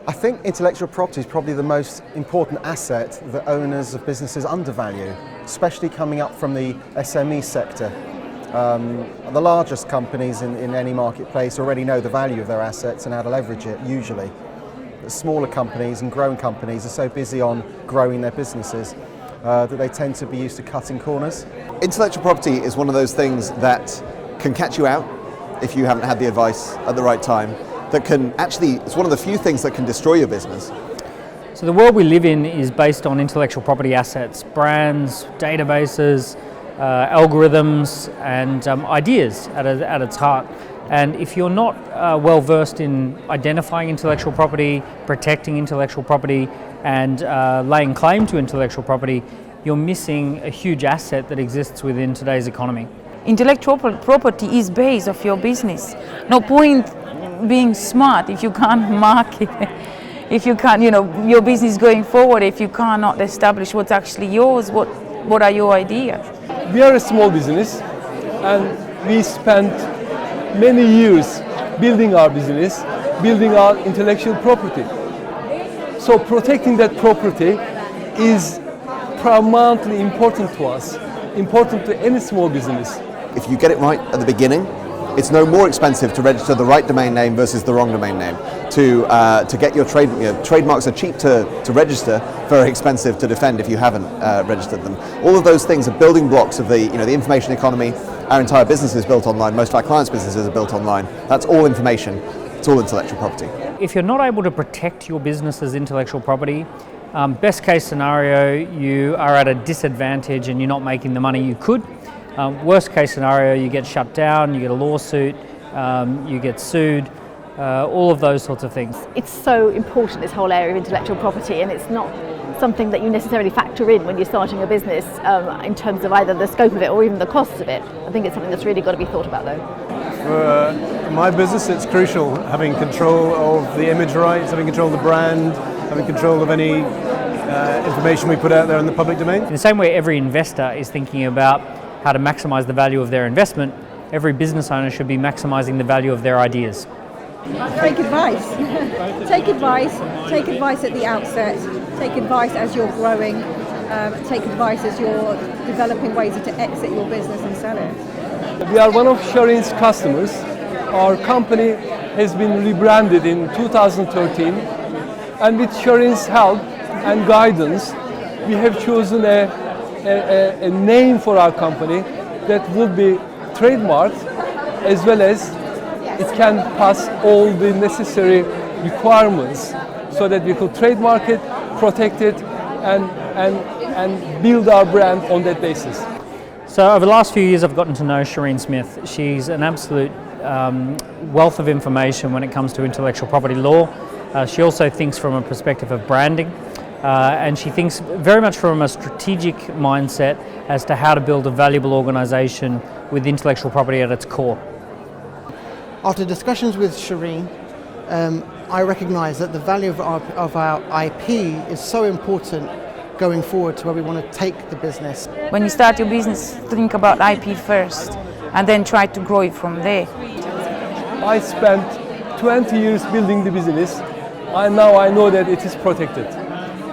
I think intellectual property is probably the most important asset that owners of businesses undervalue, especially coming up from the SME sector. The largest companies in any marketplace already know the value of their assets and how to leverage it, usually. The smaller companies and growing companies are so busy on growing their businesses that they tend to be used to cutting corners. Intellectual property is one of those things that can catch you out if you haven't had the advice at the right time. It's one of the few things that can destroy your business. So the world we live in is based on intellectual property assets, brands, databases, algorithms and ideas at its heart. And if you're not well versed in identifying intellectual property, protecting intellectual property and laying claim to intellectual property, you're missing a huge asset that exists within today's economy. Intellectual property is base of your business. No point being smart if you can't market, if you can't, your business going forward, if you cannot establish what's actually yours, what are your ideas? We are a small business and we spent many years building our business, building our intellectual property. So protecting that property is paramountly important to us, important to any small business. If you get it right at the beginning, it's no more expensive to register the right domain name versus the wrong domain name. To get your trademarks are cheap to register, very expensive to defend if you haven't registered them. All of those things are building blocks of the information economy. Our entire business is built online. Most of our clients' businesses are built online. That's all information. It's all intellectual property. If you're not able to protect your business's intellectual property, best case scenario, you are at a disadvantage and you're not making the money you could. Worst case scenario, you get shut down, you get a lawsuit, you get sued, all of those sorts of things. It's so important, this whole area of intellectual property, and it's not something that you necessarily factor in when you're starting a business in terms of either the scope of it or even the costs of it. I think it's something that's really got to be thought about though. For my business, it's crucial having control of the image rights, having control of the brand, having control of any information we put out there in the public domain. In the same way every investor is thinking about how to maximize the value of their investment, every business owner should be maximizing the value of their ideas. Take advice. Take advice at the outset. Take advice as you're growing. Take advice as you're developing ways to exit your business and sell it. We are one of Shireen's customers. Our company has been rebranded in 2013, and with Shireen's help and guidance, we have chosen a name for our company that will be trademarked, as well as it can pass all the necessary requirements so that we could trademark it, protect it, and build our brand on that basis. So over the last few years I've gotten to know Shireen Smith. She's an absolute wealth of information when it comes to intellectual property law. She also thinks from a perspective of branding. And she thinks very much from a strategic mindset as to how to build a valuable organisation with intellectual property at its core. After discussions with Shireen, I recognise that the value of our IP is so important going forward to where we want to take the business. When you start your business, think about IP first and then try to grow it from there. I spent 20 years building the business, and now I know that it is protected.